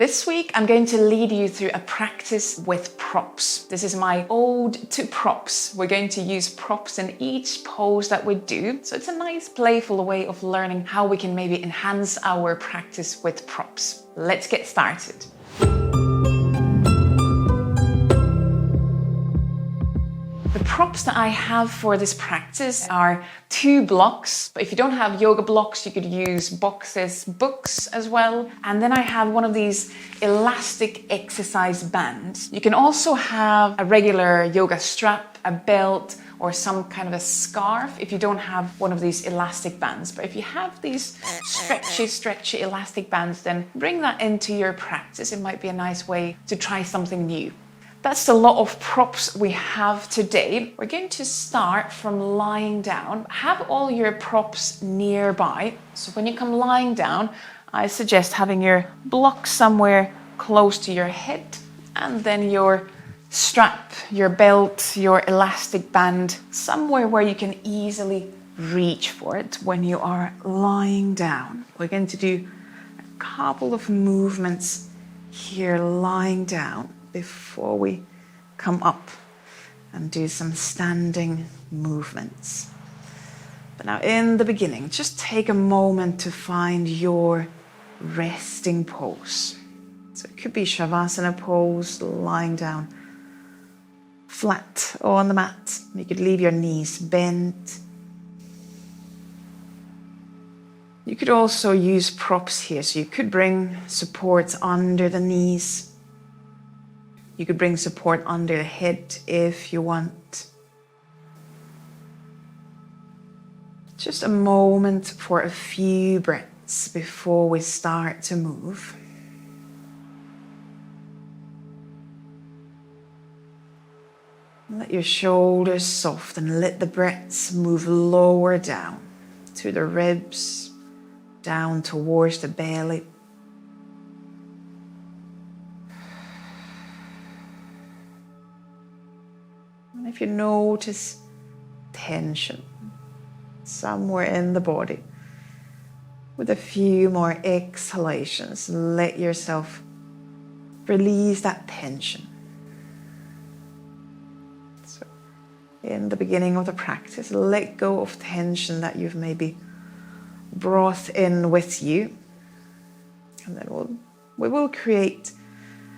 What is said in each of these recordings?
This week, I'm going to lead you through a practice with props. This is my ode to props. We're going to use props in each pose that we do. So it's a nice, playful way of learning how we can maybe enhance our practice with props. Let's get started. The props that I have for this practice are 2 blocks, but if you don't have yoga blocks, you could use boxes, books as well. And then I have one of these elastic exercise bands. You can also have a regular yoga strap, a belt, or some kind of a scarf if you don't have one of these elastic bands. But if you have these stretchy elastic bands, then bring that into your practice. It might be a nice way to try something new. That's a lot of props we have today. We're going to start from lying down. Have all your props nearby. So when you come lying down, I suggest having your block somewhere close to your head, and then your strap, your belt, your elastic band, somewhere where you can easily reach for it when you are lying down. We're going to do a couple of movements here lying down before we come up and do some standing movements. But now in the beginning, just take a moment to find your resting pose. So it could be Shavasana pose, lying down flat on the mat. You could leave your knees bent. You could also use props here. So you could bring support under the knees. You could bring support under the head if you want. Just a moment for a few breaths before we start to move. Let your shoulders soften. Let the breaths move lower down to the ribs, down towards the belly. And if you notice tension somewhere in the body, with a few more exhalations, let yourself release that tension. So in the beginning of the practice, let go of tension that you've maybe brought in with you. And then we will create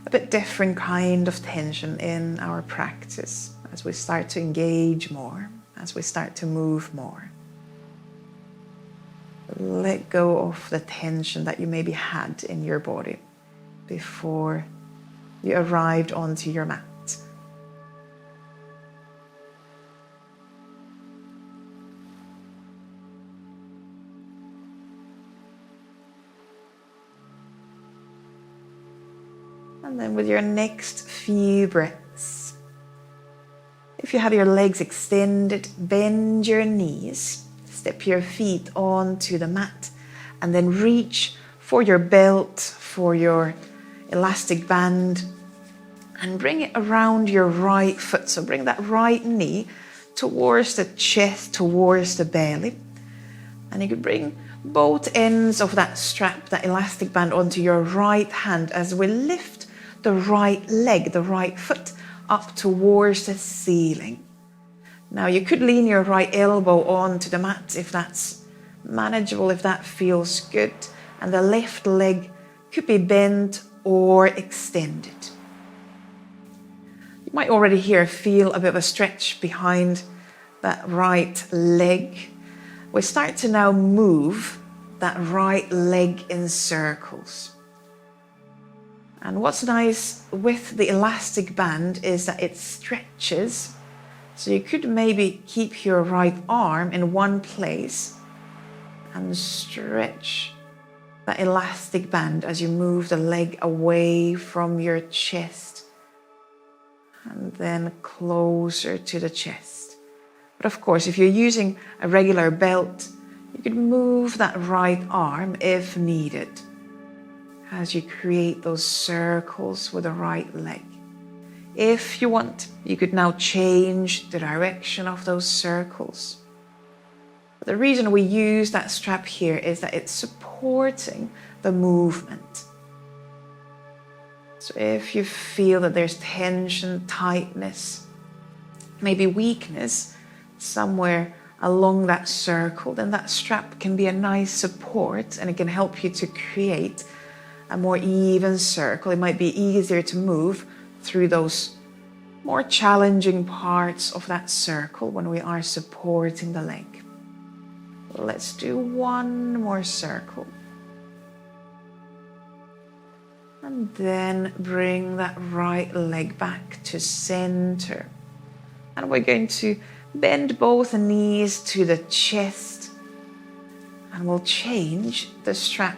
a bit different kind of tension in our practice as we start to engage more, as we start to move more. Let go of the tension that you maybe had in your body before you arrived onto your mat. And then with your next few breaths, if you have your legs extended, bend your knees, step your feet onto the mat, and then reach for your belt, for your elastic band, and bring it around your right foot. So bring that right knee towards the chest, towards the belly. And you can bring both ends of that strap, that elastic band, onto your right hand as we lift the right leg, the right foot, up towards the ceiling. Now you could lean your right elbow onto the mat if that's manageable, if that feels good. And the left leg could be bent or extended. You might already feel a bit of a stretch behind that right leg. We start to now move that right leg in circles. And what's nice with the elastic band is that it stretches. So you could maybe keep your right arm in one place and stretch that elastic band as you move the leg away from your chest and then closer to the chest. But of course, if you're using a regular belt, you could move that right arm if needed as you create those circles with the right leg. If you want, you could now change the direction of those circles. But the reason we use that strap here is that it's supporting the movement. So if you feel that there's tension, tightness, maybe weakness somewhere along that circle, then that strap can be a nice support and it can help you to create a more even circle. It might be easier to move through those more challenging parts of that circle when we are supporting the leg. Let's do one more circle. And then bring that right leg back to center. And we're going to bend both knees to the chest. And we'll change the strap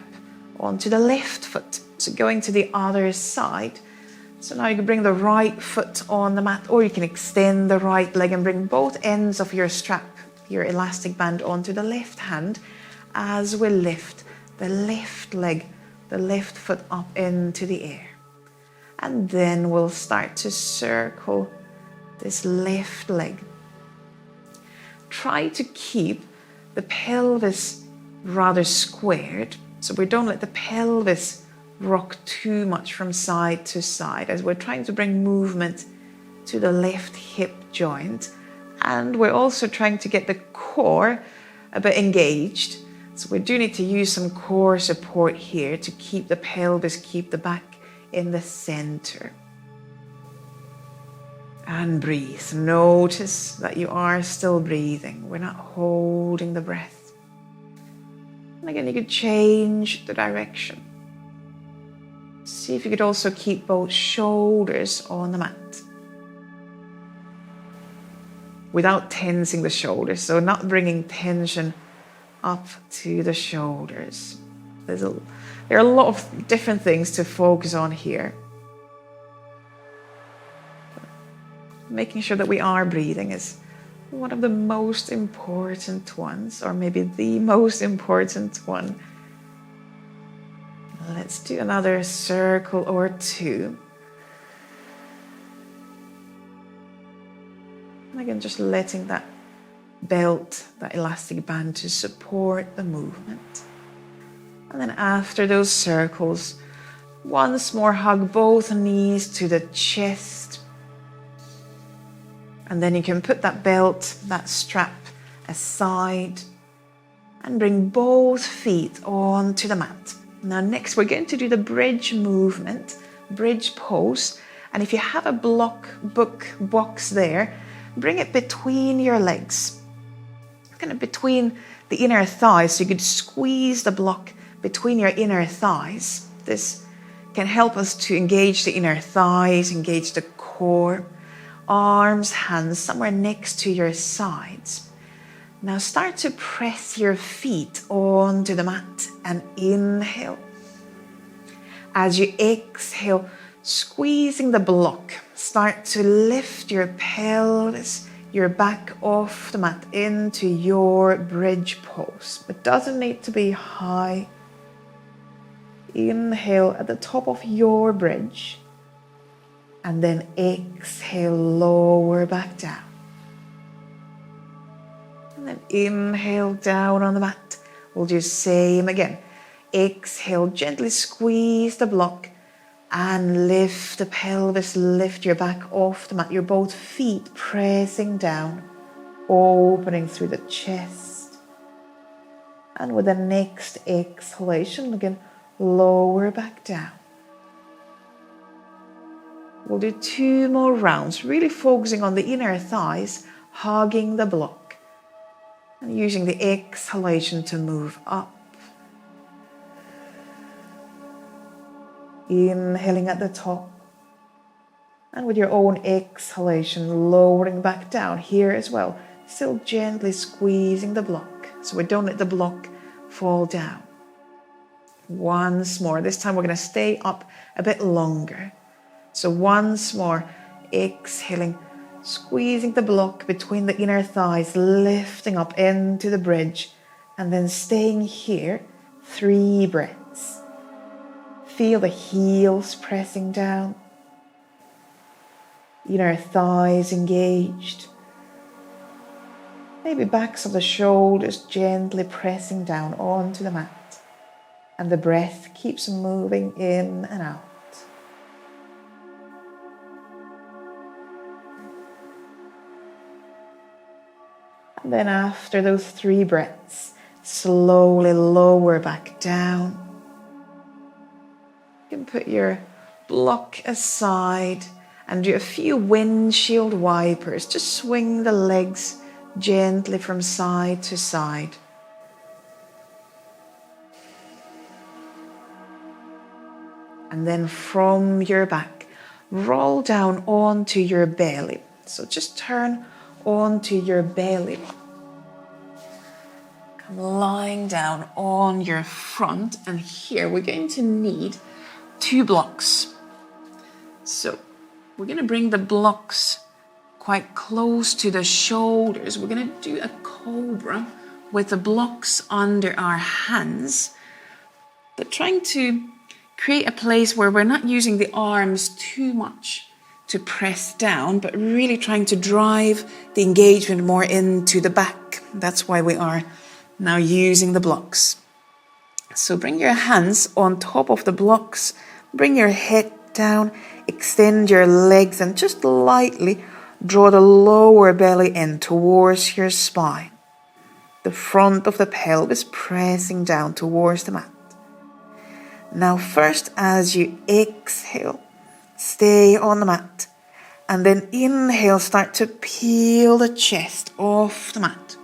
onto the left foot. So going to the other side. So now you can bring the right foot on the mat, or you can extend the right leg and bring both ends of your strap, your elastic band, onto the left hand as we lift the left leg, the left foot up into the air. And then we'll start to circle this left leg. Try to keep the pelvis rather squared, so we don't let the pelvis rock too much from side to side, as we're trying to bring movement to the left hip joint. And we're also trying to get the core a bit engaged. So we do need to use some core support here to keep the pelvis, keep the back in the center. And breathe. Notice that you are still breathing. We're not holding the breath. And again, you could change the direction. See if you could also keep both shoulders on the mat without tensing the shoulders. So not bringing tension up to the shoulders. There are a lot of different things to focus on here. Making sure that we are breathing is one of the most important ones, or maybe the most important one. Let's do another circle or two. And again, just letting that belt, that elastic band, to support the movement. And then after those circles, once more hug both knees to the chest. And then you can put that belt, that strap aside and bring both feet onto the mat. Now next we're going to do the bridge movement, bridge pose. And if you have a box there, bring it between your legs, kind of between the inner thighs. So you could squeeze the block between your inner thighs. This can help us to engage the inner thighs, engage the core. Arms, hands somewhere next to your sides. Now start to press your feet onto the mat and inhale. As you exhale, squeezing the block, start to lift your pelvis, your back off the mat into your bridge pose. It doesn't need to be high. Inhale at the top of your bridge. And then exhale, lower back down. And then inhale down on the mat. We'll do same again. Exhale, gently squeeze the block and lift the pelvis, lift your back off the mat. Your both feet pressing down, opening through the chest. And with the next exhalation, again, lower back down. We'll do 2 more rounds, really focusing on the inner thighs, hugging the block, and using the exhalation to move up. Inhaling at the top, and with your own exhalation, lowering back down here as well, still gently squeezing the block, so we don't let the block fall down. Once more, this time we're going to stay up a bit longer. So once more, exhaling, squeezing the block between the inner thighs, lifting up into the bridge, and then staying here, 3 breaths. Feel the heels pressing down, inner thighs engaged, maybe backs of the shoulders gently pressing down onto the mat, and the breath keeps moving in and out. Then after those 3 breaths, slowly lower back down. You can put your block aside and do a few windshield wipers. Just swing the legs gently from side to side. And then from your back, roll down onto your belly. So just turn onto your belly. Come lying down on your front, and here we're going to need 2 blocks. So we're going to bring the blocks quite close to the shoulders. We're going to do a cobra with the blocks under our hands, but trying to create a place where we're not using the arms too much to press down, but really trying to drive the engagement more into the back. That's why we are now using the blocks. So bring your hands on top of the blocks, bring your head down, extend your legs, and just lightly draw the lower belly in towards your spine. The front of the pelvis pressing down towards the mat. Now first, as you exhale, stay on the mat, and then inhale, start to peel the chest off the mat.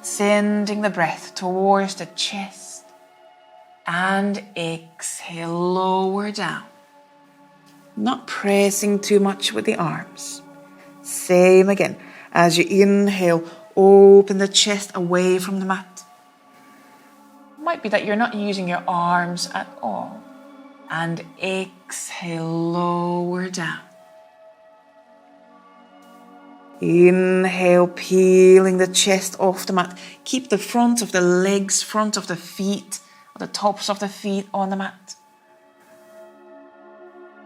Sending the breath towards the chest, and exhale, lower down. Not pressing too much with the arms. Same again, as you inhale, open the chest away from the mat. Might be that you're not using your arms at all. And exhale, lower down. Inhale, peeling the chest off the mat. Keep the front of the legs, front of the feet, or the tops of the feet on the mat.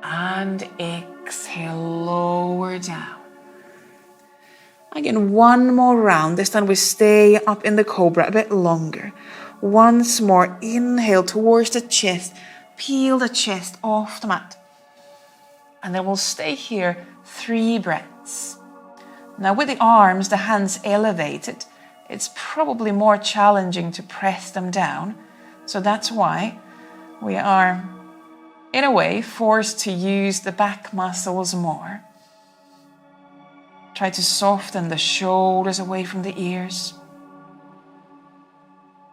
And exhale, lower down. Again, one more round. This time we stay up in the cobra a bit longer. Once more, inhale towards the chest. Peel the chest off the mat. And then we'll stay here 3 breaths. Now with the arms, the hands elevated, it's probably more challenging to press them down. So that's why we are, in a way, forced to use the back muscles more. Try to soften the shoulders away from the ears.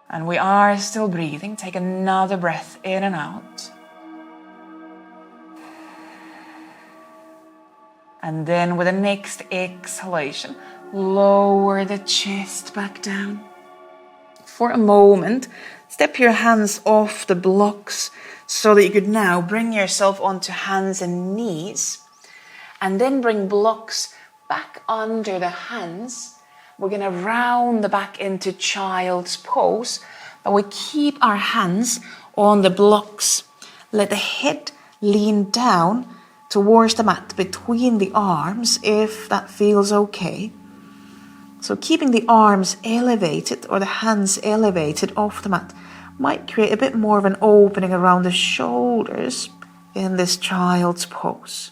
And we are still breathing. Take another breath in and out. And then with the next exhalation, lower the chest back down. For a moment, step your hands off the blocks so that you could now bring yourself onto hands and knees. And then bring blocks back under the hands. We're going to round the back into child's pose, but we keep our hands on the blocks. Let the head lean down towards the mat between the arms, if that feels okay. So keeping the arms elevated or the hands elevated off the mat might create a bit more of an opening around the shoulders in this child's pose.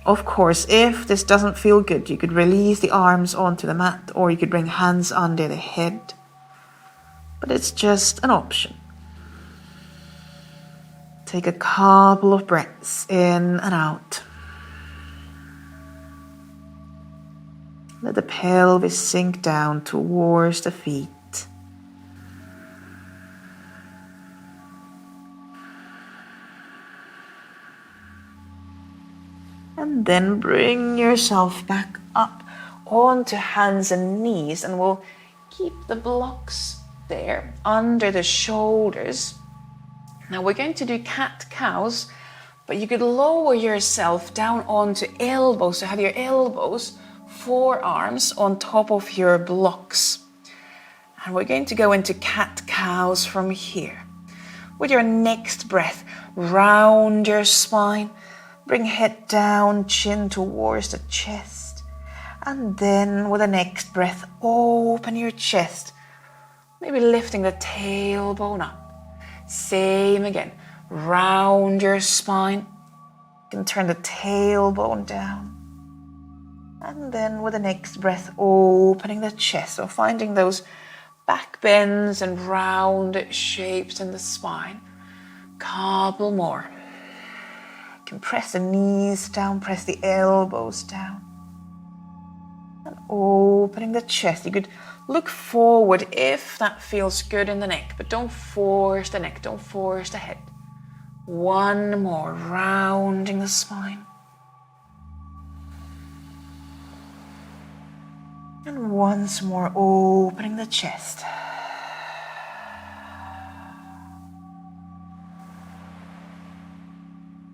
Of course, if this doesn't feel good, you could release the arms onto the mat, or you could bring hands under the head. But it's just an option. Take a couple of breaths in and out. Let the pelvis sink down towards the feet. And then bring yourself back up onto hands and knees, and we'll keep the blocks there under the shoulders. Now we're going to do cat-cows, but you could lower yourself down onto elbows, so have your elbows, forearms on top of your blocks. And we're going to go into cat-cows from here. With your next breath, round your spine. Bring head down, chin towards the chest. And then with the next breath, open your chest. Maybe lifting the tailbone up. Same again. Round your spine. You can turn the tailbone down. And then with the next breath, opening the chest. So finding those back bends and round shapes in the spine. Couple more. You can press the knees down, press the elbows down. And opening the chest. You could look forward if that feels good in the neck, but don't force the neck, don't force the head. One more, rounding the spine. And once more, opening the chest.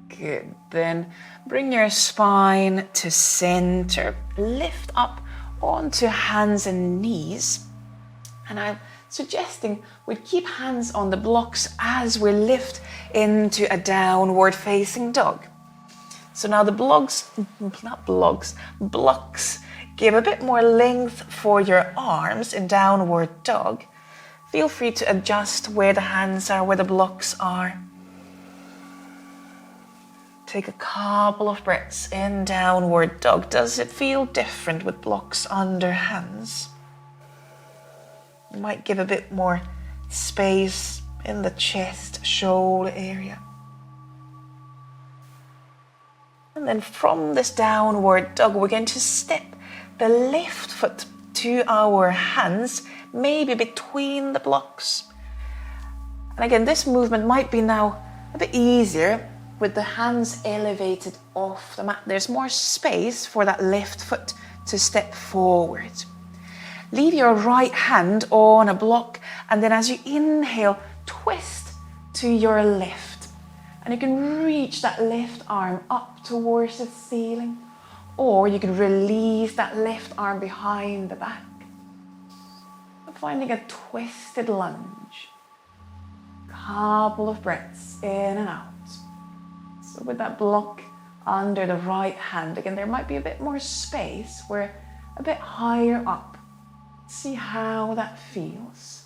Good. Then bring your spine to center. Lift up onto hands and knees. And I'm suggesting we keep hands on the blocks as we lift into a downward facing dog. So now the blocks give a bit more length for your arms in downward dog. Feel free to adjust where the hands are, where the blocks are. Take a couple of breaths in downward dog. Does it feel different with blocks under hands? You might give a bit more space in the chest, shoulder area. And then from this downward dog, we're going to step the left foot to our hands, maybe between the blocks. And again, this movement might be now a bit easier with the hands elevated off the mat. There's more space for that left foot to step forward. Leave your right hand on a block, and then as you inhale, twist to your left. And you can reach that left arm up towards the ceiling, or you can release that left arm behind the back. Finding a twisted lunge. Couple of breaths in and out. So with that block under the right hand, again, there might be a bit more space. We're a bit higher up. See how that feels.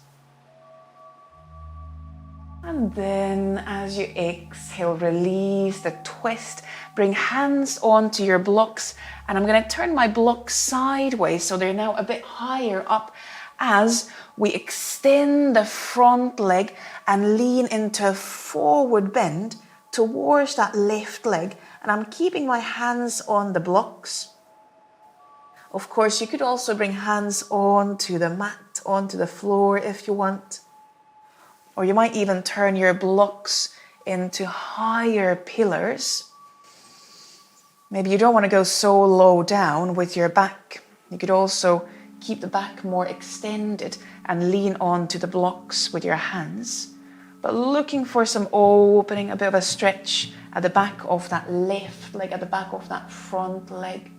And then as you exhale, release the twist. Bring hands onto your blocks. And I'm going to turn my blocks sideways so they're now a bit higher up as we extend the front leg and lean into a forward bend towards that left leg. And I'm keeping my hands on the blocks. Of course, you could also bring hands onto the mat, onto the floor if you want. Or you might even turn your blocks into higher pillars. Maybe you don't want to go so low down with your back. You could also keep the back more extended and lean onto the blocks with your hands. But looking for some opening, a bit of a stretch at the back of that left leg, at the back of that front leg.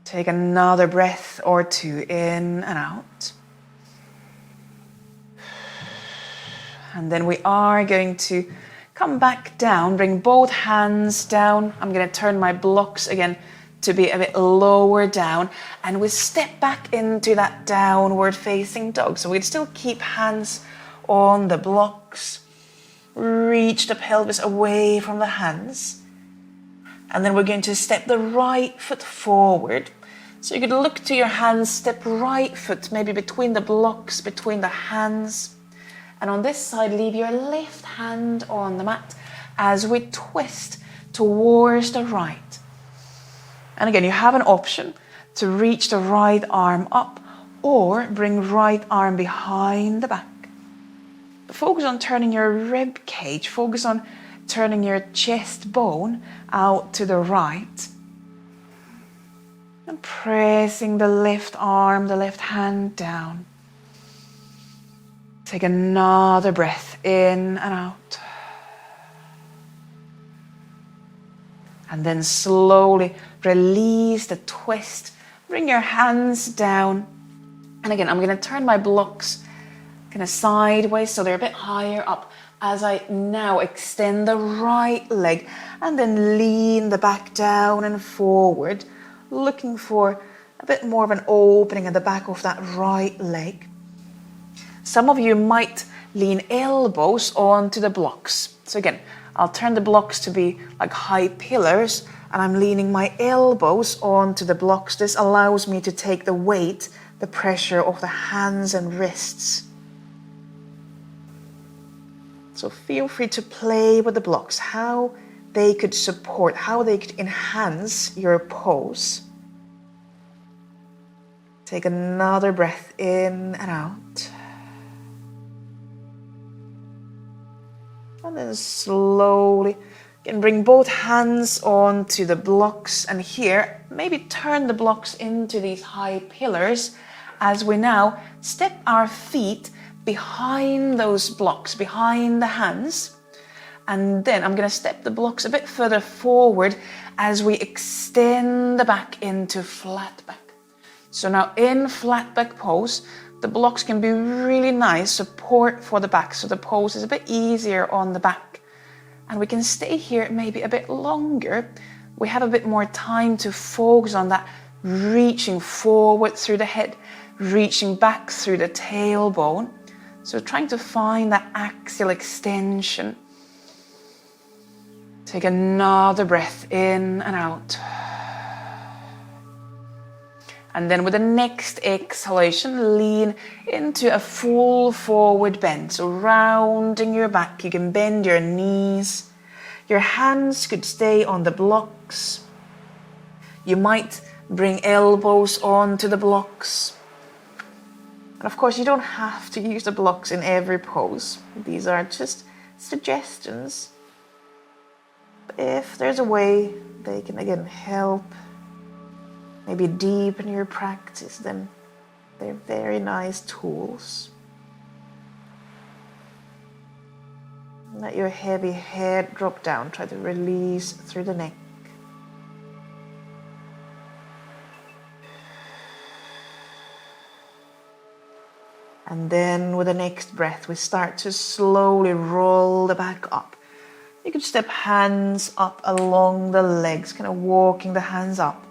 Take another breath or two in and out. And then we are going to come back down, bring both hands down. I'm going to turn my blocks again to be a bit lower down. And we step back into that downward facing dog. So we'd still keep hands on the blocks. Reach the pelvis away from the hands. And then we're going to step the right foot forward. So you could look to your hands, step right foot, maybe between the blocks, between the hands. And on this side, leave your left hand on the mat as we twist towards the right. And again, you have an option to reach the right arm up or bring right arm behind the back. But focus on turning your rib cage, focus on turning your chest bone out to the right. And pressing the left arm, the left hand down. Take another breath in and out. And then slowly release the twist. Bring your hands down. And again, I'm going to turn my blocks kind of sideways so they're a bit higher up as I now extend the right leg and then lean the back down and forward, looking for a bit more of an opening at the back of that right leg. Some of you might lean elbows onto the blocks. So again, I'll turn the blocks to be like high pillars and I'm leaning my elbows onto the blocks. This allows me to take the weight, the pressure of the hands and wrists. So feel free to play with the blocks, how they could support, how they could enhance your pose. Take another breath in and out. And then slowly, you can bring both hands onto the blocks, and here, maybe turn the blocks into these high pillars as we now step our feet behind those blocks, behind the hands. And then I'm going to step the blocks a bit further forward as we extend the back into flat back. So now in flat back pose, the blocks can be really nice support for the back, so the pose is a bit easier on the back. And we can stay here maybe a bit longer. We have a bit more time to focus on that, reaching forward through the head, reaching back through the tailbone. So trying to find that axial extension. Take another breath in and out. And then with the next exhalation, lean into a full forward bend. So rounding your back, you can bend your knees. Your hands could stay on the blocks. You might bring elbows onto the blocks. And of course, you don't have to use the blocks in every pose. These are just suggestions. But if there's a way they can again help maybe deepen your practice, then they're very nice tools. Let your heavy head drop down. Try to release through the neck. And then with the next breath, we start to slowly roll the back up. You could step hands up along the legs, kind of walking the hands up.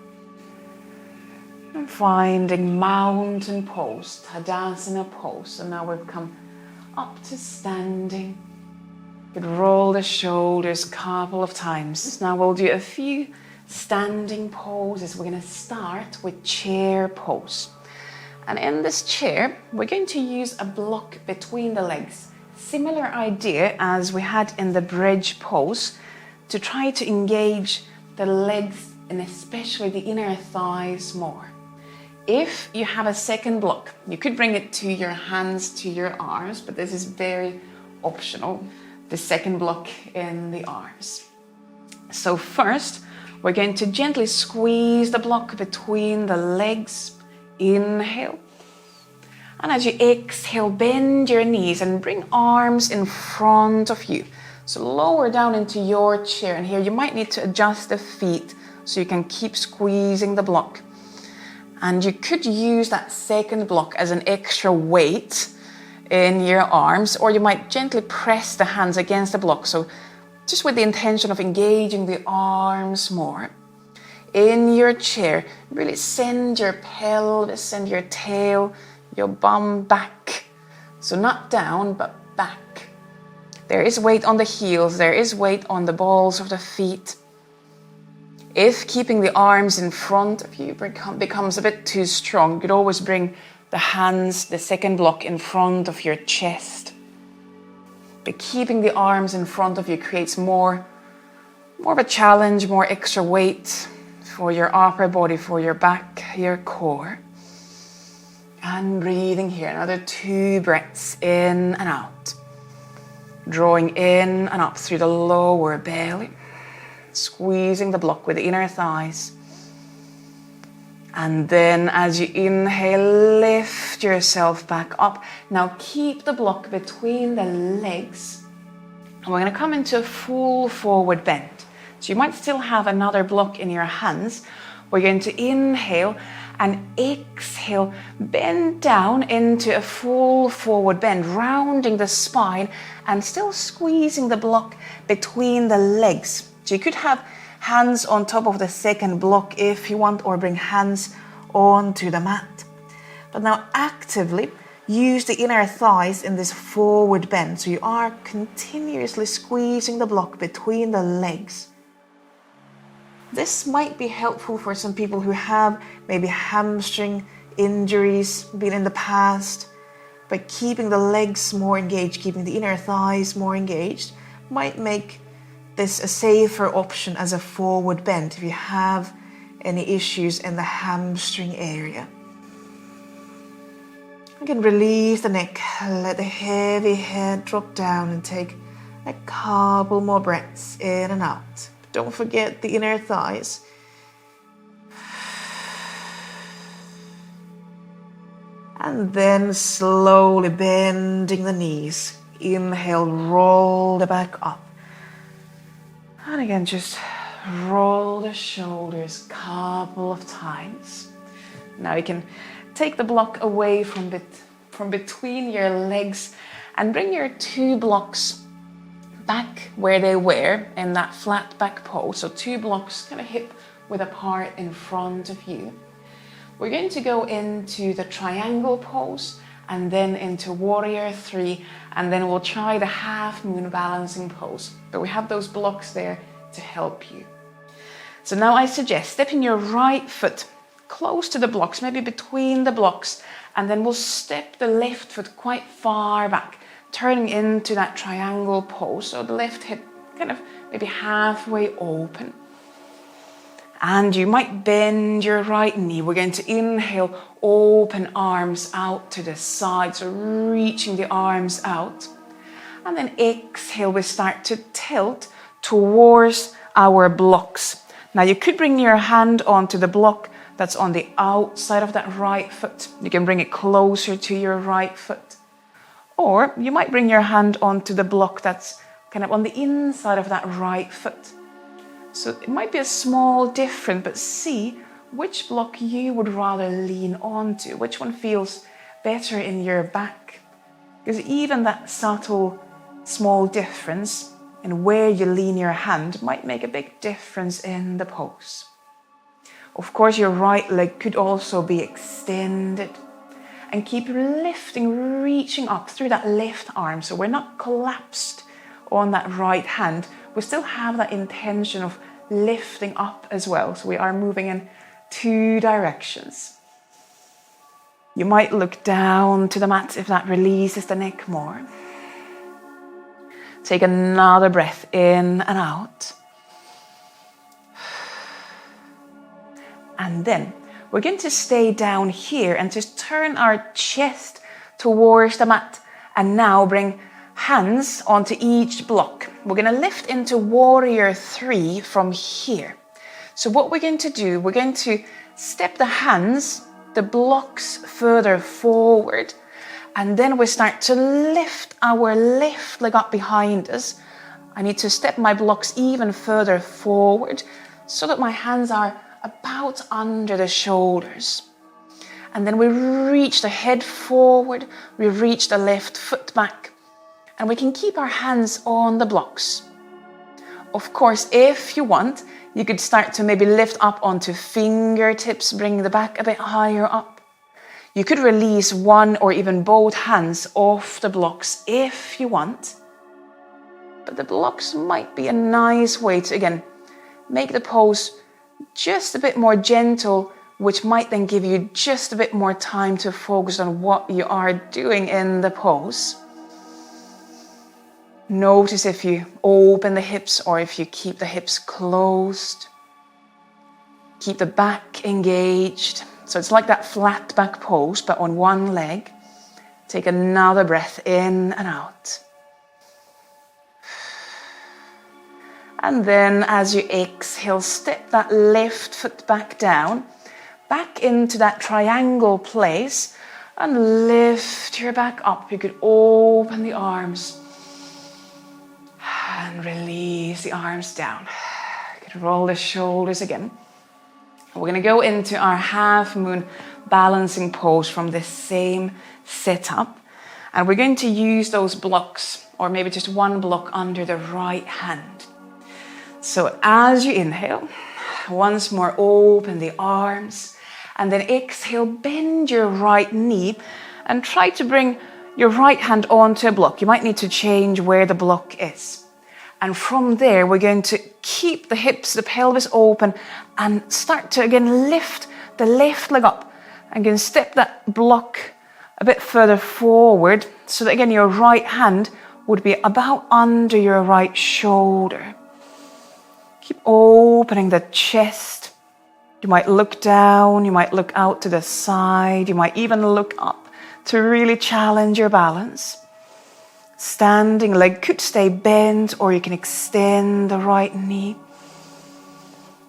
And finding mountain pose, Tadasana pose. So now we've come up to standing. You could roll the shoulders a couple of times. Now we'll do a few standing poses. We're going to start with chair pose. And in this chair, we're going to use a block between the legs. Similar idea as we had in the bridge pose, to try to engage the legs and especially the inner thighs more. If you have a second block, you could bring it to your hands, to your arms, but this is very optional, the second block in the arms. So first, we're going to gently squeeze the block between the legs. Inhale. And as you exhale, bend your knees and bring arms in front of you. So lower down into your chair. And here you might need to adjust the feet so you can keep squeezing the block. And you could use that second block as an extra weight in your arms, or you might gently press the hands against the block. So just with the intention of engaging the arms more. In your chair, really send your pelvis, send your tail, your bum back. So not down, but back. There is weight on the heels, there is weight on the balls of the feet. If keeping the arms in front of you becomes a bit too strong, you could always bring the hands, the second block, in front of your chest. But keeping the arms in front of you creates more of a challenge, more extra weight for your upper body, for your back, your core. And breathing here, another 2 breaths in and out. Drawing in and up through the lower belly. Squeezing the block with the inner thighs. And then as you inhale, lift yourself back up. Now keep the block between the legs. And we're going to come into a full forward bend. So you might still have another block in your hands. We're going to inhale and exhale, bend down into a full forward bend, rounding the spine and still squeezing the block between the legs. So you could have hands on top of the second block if you want, or bring hands onto the mat. But now actively use the inner thighs in this forward bend. So you are continuously squeezing the block between the legs. This might be helpful for some people who have maybe hamstring injuries been in the past. By keeping the legs more engaged, keeping the inner thighs more engaged, might make this a safer option as a forward bend if you have any issues in the hamstring area. You can release the neck, let the heavy head drop down and take a couple more breaths in and out. Don't forget the inner thighs. And then slowly bending the knees. Inhale, roll the back up. And again, just roll the shoulders a couple of times. Now you can take the block away from between your legs and bring your 2 blocks back where they were in that flat back pose. So 2 blocks kind of hip width apart in front of you. We're going to go into the triangle pose and then into warrior 3, and then we'll try the half moon balancing pose. But we have those blocks there to help you. So now I suggest stepping your right foot close to the blocks, maybe between the blocks, and then we'll step the left foot quite far back, turning into that triangle pose. So the left hip kind of maybe halfway open. And you might bend your right knee. We're going to inhale, open arms out to the side, so reaching the arms out. And then exhale, we start to tilt towards our blocks. Now you could bring your hand onto the block that's on the outside of that right foot. You can bring it closer to your right foot. Or you might bring your hand onto the block that's kind of on the inside of that right foot. So it might be a small difference, but see which block you would rather lean onto, which one feels better in your back. Because even that subtle small difference in where you lean your hand might make a big difference in the pose. Of course, your right leg could also be extended. And keep lifting, reaching up through that left arm. So we're not collapsed on that right hand. We still have that intention of lifting up as well. So we are moving in 2 directions. You might look down to the mat if that releases the neck more. Take another breath in and out. And then we're going to stay down here and just turn our chest towards the mat. And now bring hands onto each block. We're going to lift into warrior 3 from here. So what we're going to do, we're going to step the hands, the blocks further forward. And then we start to lift our left leg up behind us. I need to step my blocks even further forward so that my hands are about under the shoulders. And then we reach the head forward, we reach the left foot back, and we can keep our hands on the blocks. Of course, if you want, you could start to maybe lift up onto fingertips, bring the back a bit higher up. You could release one or even both hands off the blocks if you want. But the blocks might be a nice way to, again, make the pose just a bit more gentle, which might then give you just a bit more time to focus on what you are doing in the pose. Notice if you open the hips or if you keep the hips closed. Keep the back engaged. So it's like that flat back pose, but on one leg. Take another breath in and out. And then as you exhale, step that left foot back down, back into that triangle place, and lift your back up. You could open the arms and release the arms down. You could roll the shoulders again. We're going to go into our half moon balancing pose from the same setup. And we're going to use those blocks, or maybe just one block under the right hand. So as you inhale, once more open the arms, and then exhale, bend your right knee and try to bring your right hand onto a block. You might need to change where the block is. And from there, we're going to keep the hips, the pelvis open and start to again lift the left leg up. And again, step that block a bit further forward so that again, your right hand would be about under your right shoulder. Keep opening the chest. You might look down, you might look out to the side, you might even look up to really challenge your balance. Standing leg could stay bent, or you can extend the right knee.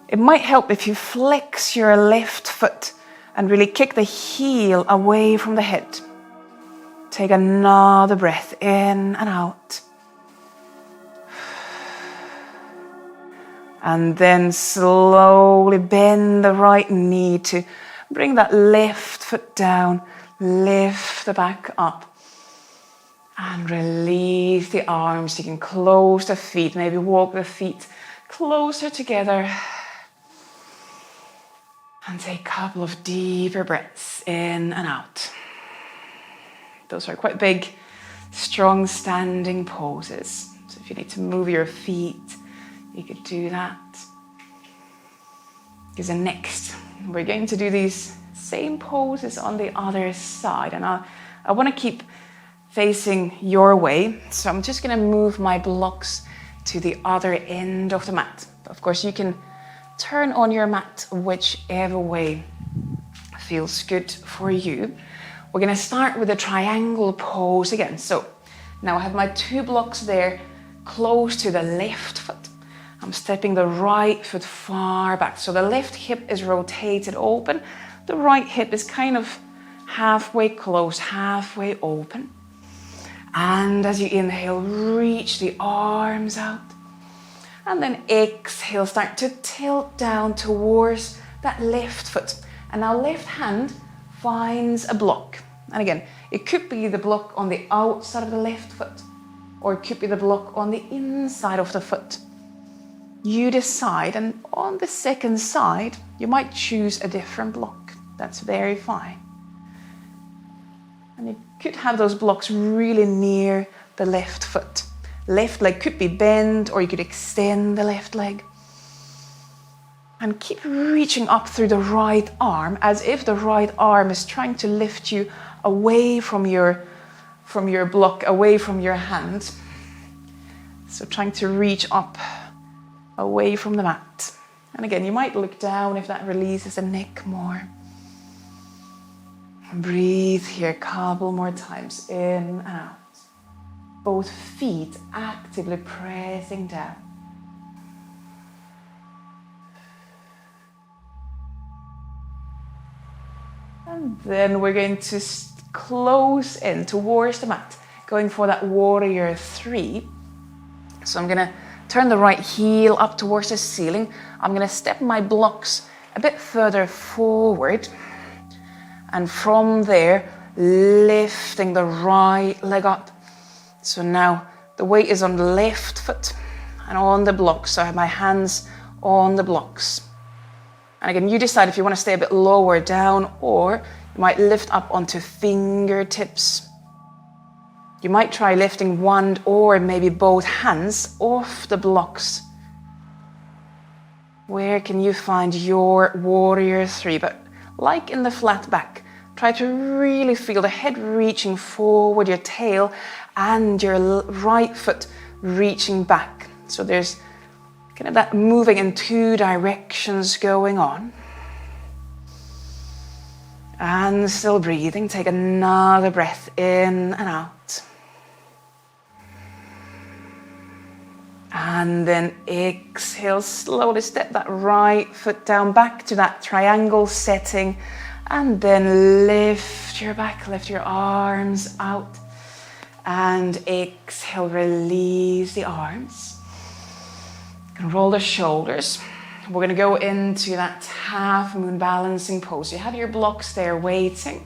It might help if you flex your left foot and really kick the heel away from the head. Take another breath in and out. And then slowly bend the right knee to bring that left foot down, lift the back up. And release the arms. You can close the feet, maybe walk the feet closer together. And take a couple of deeper breaths in and out. Those are quite big, strong standing poses. So if you need to move your feet, you could do that. Because then next, we're going to do these same poses on the other side. And I want to keep facing your way. So I'm just going to move my blocks to the other end of the mat. Of course, you can turn on your mat whichever way feels good for you. We're going to start with a triangle pose again. So now I have my 2 blocks there close to the left foot. I'm stepping the right foot far back. So the left hip is rotated open. The right hip is kind of halfway closed, halfway open. And as you inhale, reach the arms out. And then exhale, start to tilt down towards that left foot. And now left hand finds a block. And again, it could be the block on the outside of the left foot, or it could be the block on the inside of the foot. You decide, and on the second side, you might choose a different block. That's very fine. And you could have those blocks really near the left foot. Left leg could be bent, or you could extend the left leg. And keep reaching up through the right arm as if the right arm is trying to lift you away from your block, away from your hand. So trying to reach up away from the mat. And again, you might look down if that releases the neck more. Breathe here a couple more times, in and out. Both feet actively pressing down. And then we're going to close in towards the mat, going for that warrior 3. So I'm going to turn the right heel up towards the ceiling. I'm going to step my blocks a bit further forward. And from there, lifting the right leg up. So now the weight is on the left foot and on the blocks. So I have my hands on the blocks. And again, you decide if you want to stay a bit lower down, or you might lift up onto fingertips. You might try lifting one or maybe both hands off the blocks. Where can you find your warrior 3? But like in the flat back, try to really feel the head reaching forward, your tail, and your right foot reaching back. So there's kind of that moving in 2 directions going on. And still breathing. Take another breath in and out. And then exhale, slowly step that right foot down back to that triangle setting. And then lift your back, lift your arms out. And exhale, release the arms. You can roll the shoulders. We're going to go into that half-moon balancing pose. You have your blocks there waiting.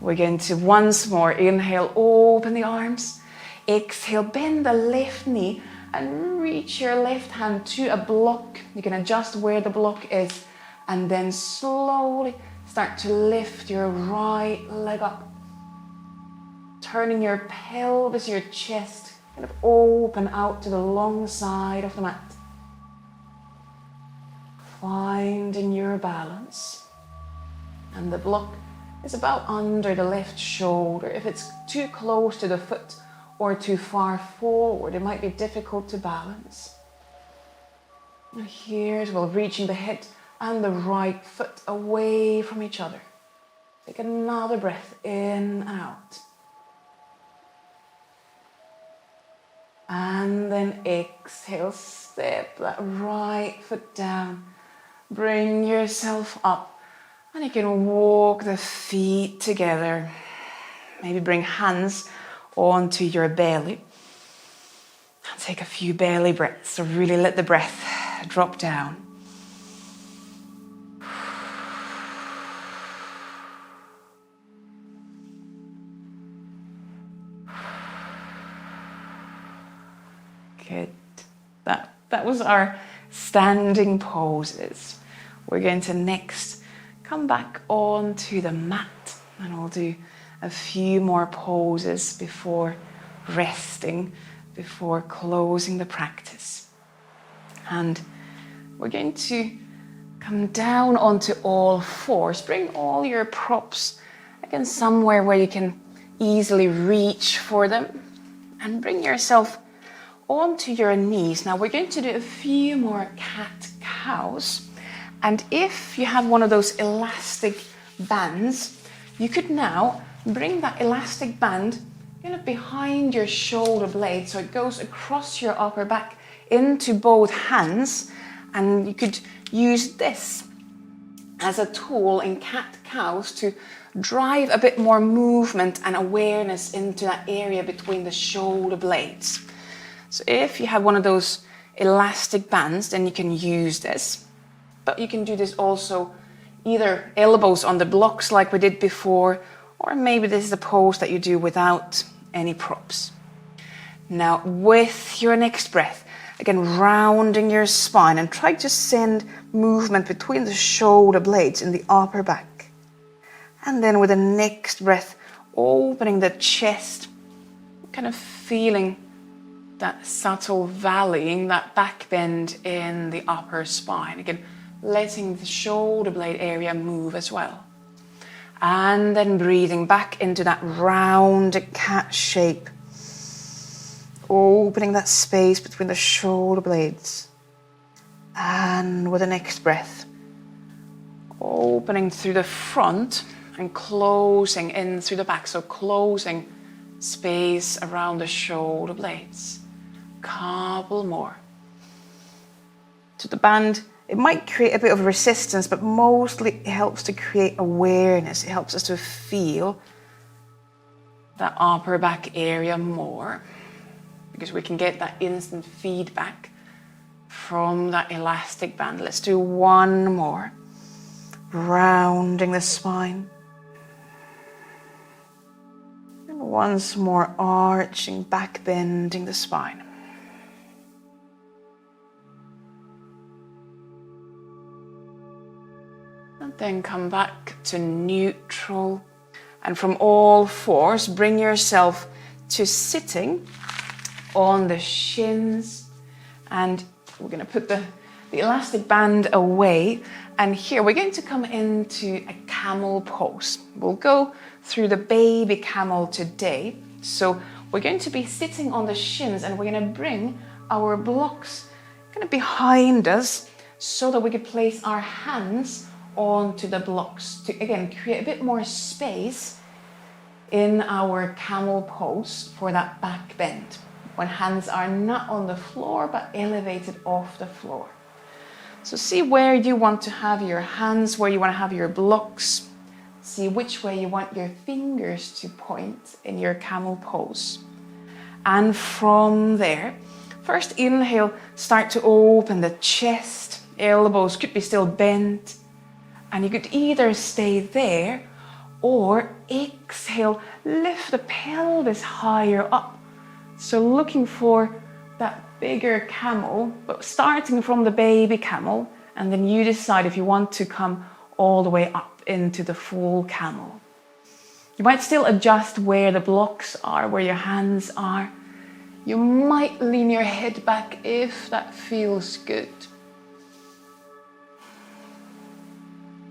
We're going to once more inhale, open the arms. Exhale, bend the left knee and reach your left hand to a block. You can adjust where the block is, and then slowly start to lift your right leg up. Turning your pelvis, your chest kind of open out to the long side of the mat. Finding your balance. And the block is about under the left shoulder. If it's too close to the foot or too far forward, it might be difficult to balance. And here as well, reaching the head and the right foot away from each other. Take another breath in and out. And then exhale, step that right foot down. Bring yourself up. And you can walk the feet together. Maybe bring hands onto your belly. And take a few belly breaths. So really let the breath drop down. Good. That was our standing poses. We're going to next come back onto the mat and we'll do a few more poses before resting, before closing the practice. And we're going to come down onto all fours. Bring all your props again somewhere where you can easily reach for them. And bring yourself onto your knees. Now we're going to do a few more cat-cows. And if you have one of those elastic bands, you could now bring that elastic band kind of behind your shoulder blade so it goes across your upper back into both hands. And you could use this as a tool in cat-cows to drive a bit more movement and awareness into that area between the shoulder blades. So if you have one of those elastic bands, then you can use this. But you can do this also either elbows on the blocks like we did before, or maybe this is a pose that you do without any props. Now with your next breath, again rounding your spine and try to send movement between the shoulder blades in the upper back. And then with the next breath, opening the chest, kind of feeling that subtle valleying, that back bend in the upper spine. Again, letting the shoulder blade area move as well. And then breathing back into that rounded cat shape. Opening that space between the shoulder blades. And with the next breath, opening through the front and closing in through the back. So closing space around the shoulder blades. Couple more. So the band, it might create a bit of resistance, but mostly it helps to create awareness. It helps us to feel that upper back area more, because we can get that instant feedback from that elastic band. Let's do one more. Rounding the spine. And once more, arching, back bending the spine. And then come back to neutral. And from all fours, bring yourself to sitting on the shins. And we're going to put the elastic band away. And here we're going to come into a camel pose. We'll go through the baby camel today. So we're going to be sitting on the shins and we're going to bring our blocks kind of behind us so that we can place our hands onto the blocks to, again, create a bit more space in our camel pose for that back bend, when hands are not on the floor but elevated off the floor. So see where you want to have your hands, where you want to have your blocks. See which way you want your fingers to point in your camel pose. And from there, first inhale, start to open the chest. Elbows could be still bent. And you could either stay there or exhale, lift the pelvis higher up. So looking for that bigger camel, but starting from the baby camel, and then you decide if you want to come all the way up into the full camel. You might still adjust where the blocks are, where your hands are. You might lean your head back if that feels good.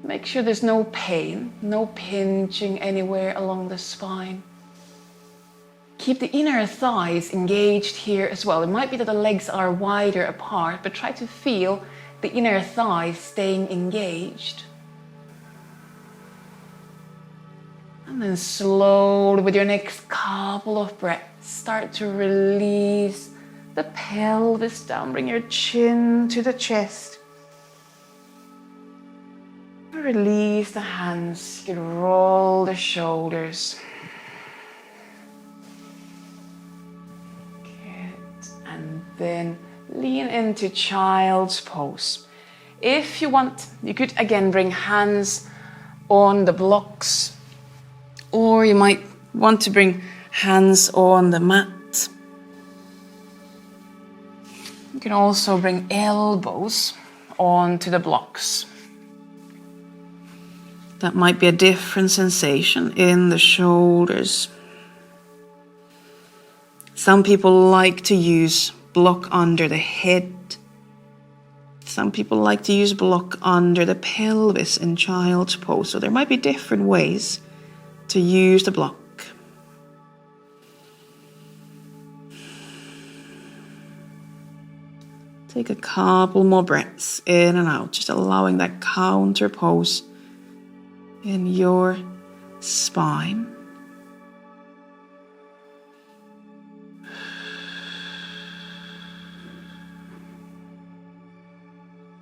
Make sure there's no pain, no pinching anywhere along the spine. Keep the inner thighs engaged here as well. It might be that the legs are wider apart, but try to feel the inner thighs staying engaged. And then slowly, with your next couple of breaths, start to release the pelvis down. Bring your chin to the chest. Release the hands. You can roll the shoulders. Good. And then lean into child's pose. If you want, you could again bring hands on the blocks, or you might want to bring hands on the mat. You can also bring elbows onto the blocks. That might be a different sensation in the shoulders. Some people like to use block under the head. Some people like to use block under the pelvis in child's pose. So there might be different ways to use the block. Take a couple more breaths in and out, just allowing that counter pose in your spine.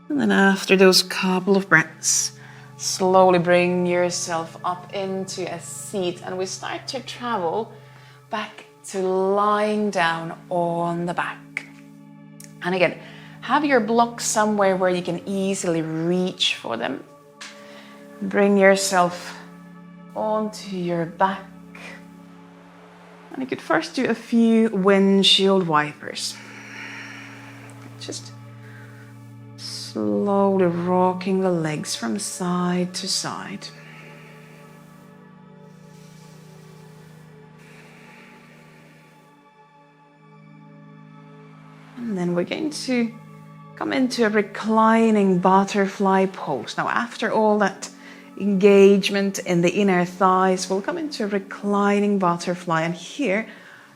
And then after those couple of breaths, slowly bring yourself up into a seat, and we start to travel back to lying down on the back. And again, have your blocks somewhere where you can easily reach for them. Bring yourself onto your back. And you could first do a few windshield wipers. Just slowly rocking the legs from side to side. And then we're going to come into a reclining butterfly pose. Now, after all that engagement in the inner thighs, we'll come into a reclining butterfly. And here,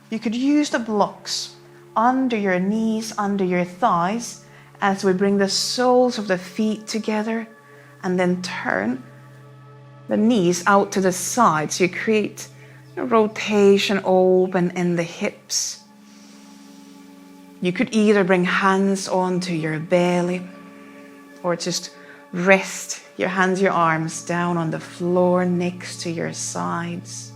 you could use the blocks under your knees, under your thighs, as we bring the soles of the feet together and then turn the knees out to the side. So you create a rotation open in the hips. You could either bring hands onto your belly or just rest your hands, your arms down on the floor next to your sides.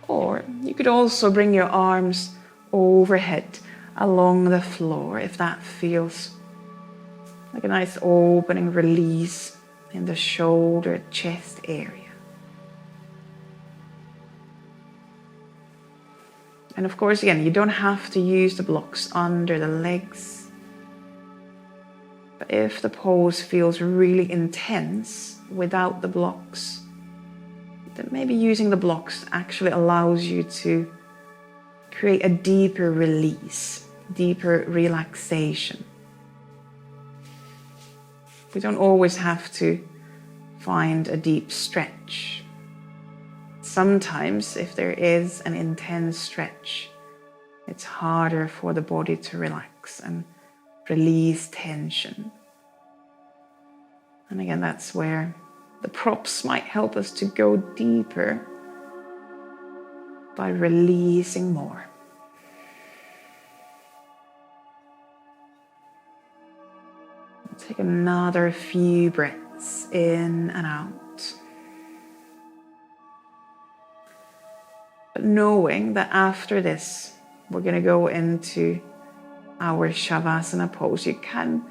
Or you could also bring your arms overhead along the floor if that feels like a nice opening release in the shoulder, chest area. And of course, again, you don't have to use the blocks under the legs. But if the pose feels really intense without the blocks, then maybe using the blocks actually allows you to create a deeper release, deeper relaxation. We don't always have to find a deep stretch. Sometimes, if there is an intense stretch, it's harder for the body to relax and release tension. And again, that's where the props might help us to go deeper by releasing more. Take another few breaths in and out. But knowing that after this, we're going to go into our Shavasana pose, you can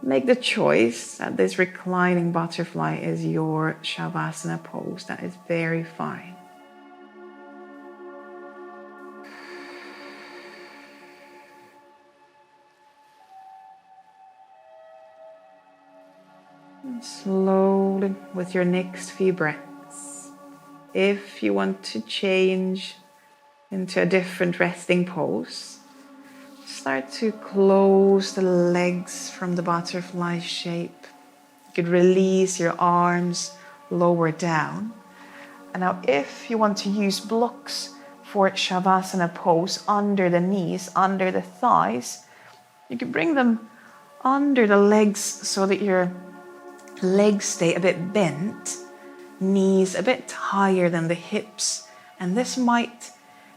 make the choice that this reclining butterfly is your Shavasana pose. That is very fine. And slowly, with your next few breaths, if you want to change into a different resting pose. Start to close the legs from the butterfly shape. You could release your arms lower down. And now if you want to use blocks for Shavasana pose under the knees, under the thighs, you can bring them under the legs so that your legs stay a bit bent, knees a bit higher than the hips. And this might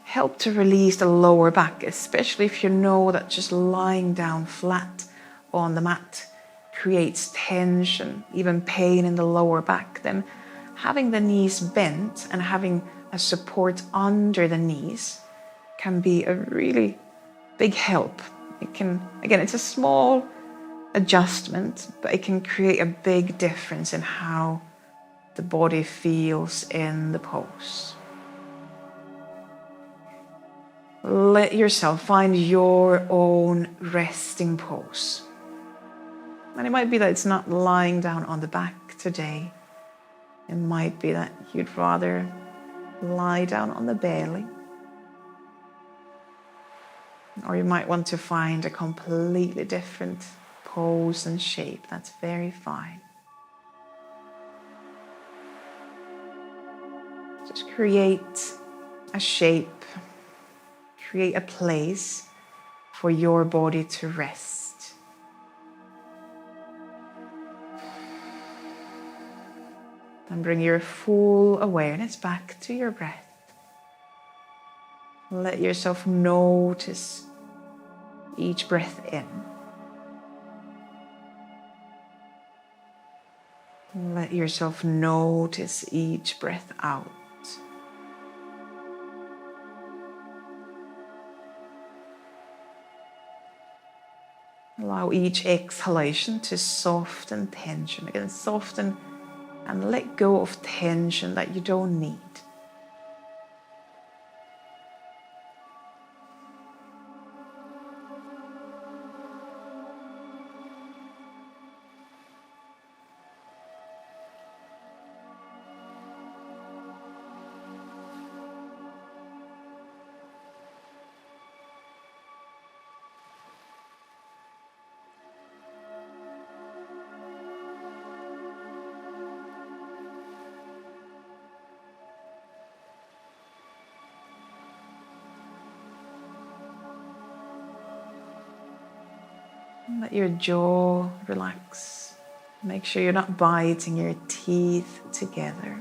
help to release the lower back, especially if you know that just lying down flat on the mat creates tension, even pain in the lower back. Then having the knees bent and having a support under the knees can be a really big help. It can, again, it's a small adjustment, but it can create a big difference in how the body feels in the pose. Let yourself find your own resting pose. And it might be that it's not lying down on the back today. It might be that you'd rather lie down on the belly. Or you might want to find a completely different pose and shape. That's very fine. Just create a shape, create a place for your body to rest. And bring your full awareness back to your breath. Let yourself notice each breath in. Let yourself notice each breath out. Allow each exhalation to soften tension. Again, soften and let go of tension that you don't need. Let your jaw relax. Make sure you're not biting your teeth together.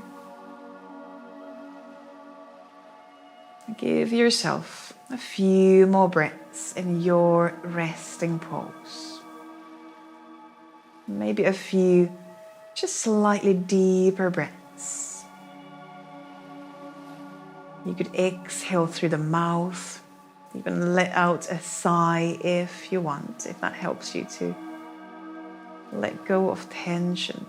Give yourself a few more breaths in your resting pose. Maybe a few just slightly deeper breaths. You could exhale through the mouth. Even let out a sigh if you want, if that helps you to let go of tension.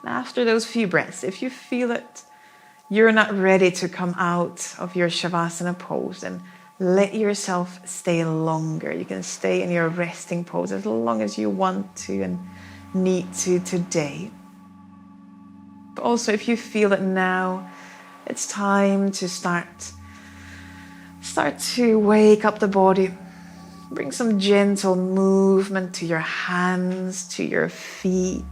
And after those few breaths, if you feel that you're not ready to come out of your Shavasana pose, and let yourself stay longer. You can stay in your resting pose as long as you want to and need to today. But also if you feel that now it's time to start to wake up the body. Bring some gentle movement to your hands, to your feet.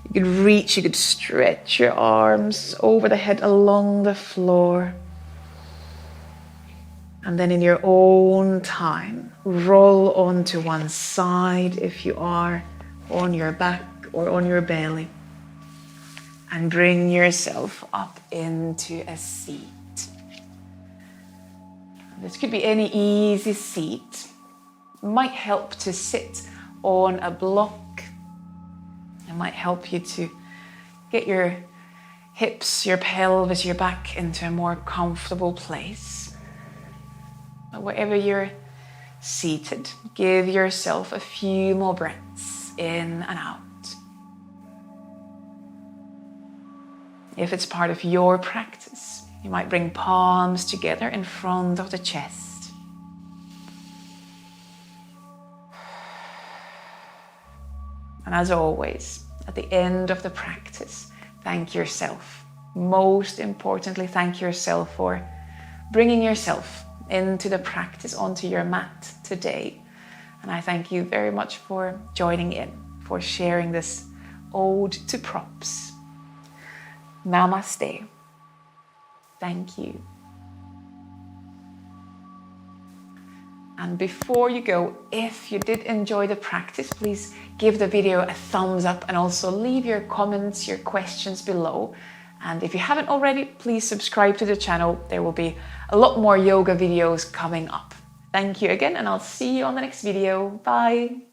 You could reach, you could stretch your arms over the head along the floor. And then in your own time, roll onto one side if you are on your back or on your belly. And bring yourself up into a seat. This could be any easy seat. It might help to sit on a block. It might help you to get your hips, your pelvis, your back into a more comfortable place. But wherever you're seated, give yourself a few more breaths in and out. If it's part of your practice, you might bring palms together in front of the chest. And as always, at the end of the practice, thank yourself. Most importantly, thank yourself for bringing yourself into the practice, onto your mat today. And I thank you very much for joining in, for sharing this ode to props. Namaste. Thank you. And before you go, if you did enjoy the practice, please give the video a thumbs up and also leave your comments, your questions below. And if you haven't already, please subscribe to the channel. There will be a lot more yoga videos coming up. Thank you again, and I'll see you on the next video. Bye.